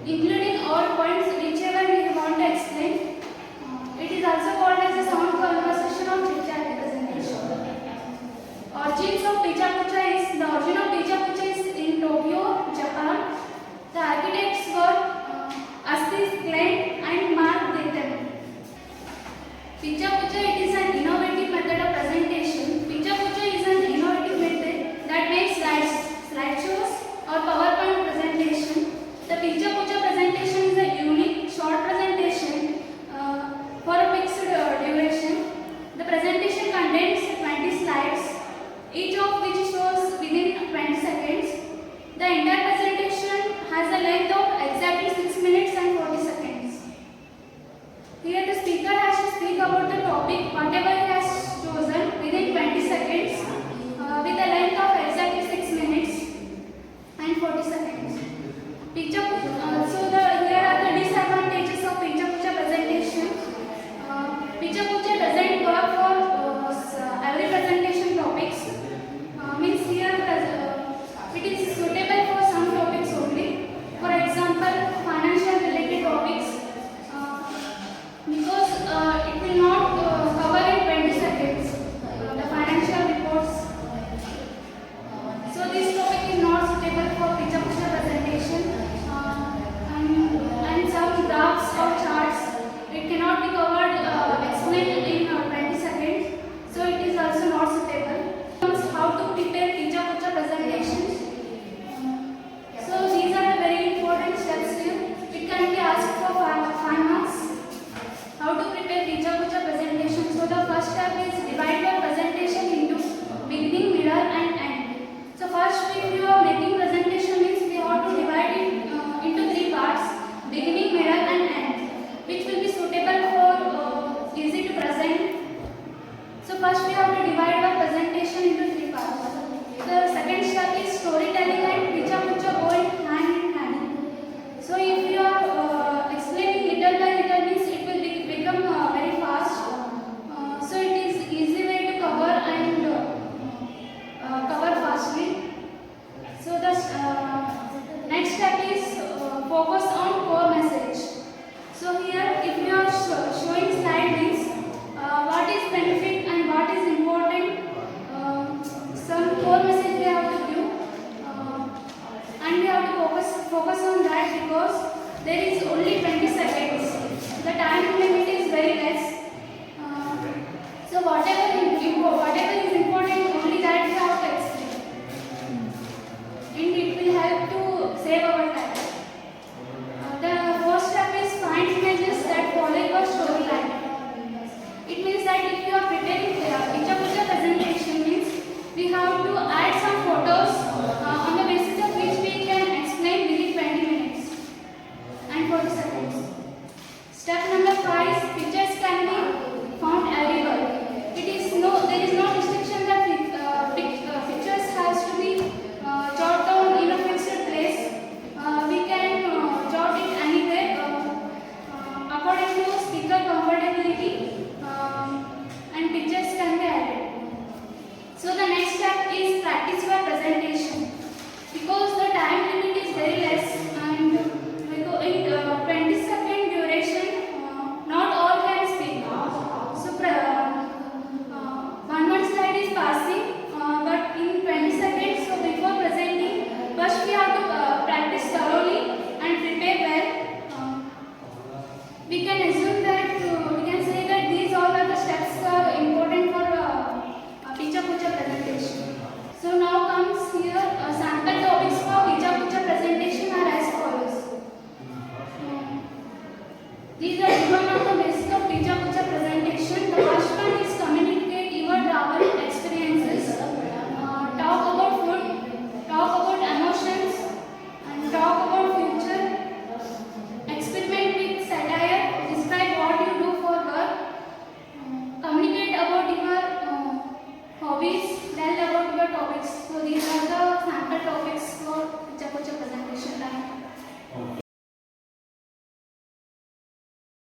including all points whichever we want to explain. It is also called as a sound conversation of chit-chat representation. Origins of Pichakucha is the origin of Pichakucha is in Tokyo, Japan. The architects were Astis Klein and Mark Dayton. Pichakucha, it is an innovative method of presentation. Pichakucha is an innovative method that makes slideshows or PowerPoint presentation. The Pichakucha presentation is a unique short presentation for a fixed duration. The presentation contains 20 slides, each of which shows within 20 seconds. The entire presentation has a length of exactly 6 minutes and 40 seconds. Here the speaker has to speak about the topic whatever he has chosen within 20 seconds with a length of exactly 6 minutes and 40 seconds. Here are the disadvantages of Pichakucha presentation. Pichakucha doesn't work for every presentation topics. Means here it is suitable for some topics only. For example, financial related topics, because it will not cover in 20 seconds the financial reports. So this topic is not suitable for Pichakucha presentation. And some graphs or charts, it cannot be covered explained in 20 seconds. So it is also not suitable. How to prepare Pichakucha presentations. So these are the very important steps here. It can be asked for 5 marks. How to prepare Pichakucha presentation. So the first step is divide your presentation into beginning, middle and end. So first, if you are making presentation means we have to divide it into 3 parts: beginning, middle and end, which will be suitable for easy to present. So first we have to divide our presentation into 3 parts. The second step is storytelling and Pichakucha go hand in hand. So if you are explaining little by little means it will become very fast. So it is easy way to cover and cover fastly. So the next step is focus on core message. So here if you are showing slide means what is benefit and what is important, some core message we have to give, and we have to focus on that because there is only 20 seconds. The time limit is very less. So whatever is important, only that we have to explain, and it will help to save our time. The first step is find images that follow your storyline. It means that if you are preparing Pichakucha presentation means we have to add some photos on the basis of which we can explain within 20 minutes and 40 seconds. Step number 5 is pictures can be found everywhere. There is no restriction that pictures has to be jot down in a fixed place. We can jot it anywhere according to speaker comfortability, and pictures can be added. So the next step is practice your presentation, because the time limit is very less and in 20-second duration not all can speak. So one slide is passing but in 20 seconds. So before presenting, first we have to practice thoroughly and prepare well. We can assume that we can say that these all are the steps are important for Pichakucha presentation. So now comes here sample topics for Pichakucha presentation are as follows. These are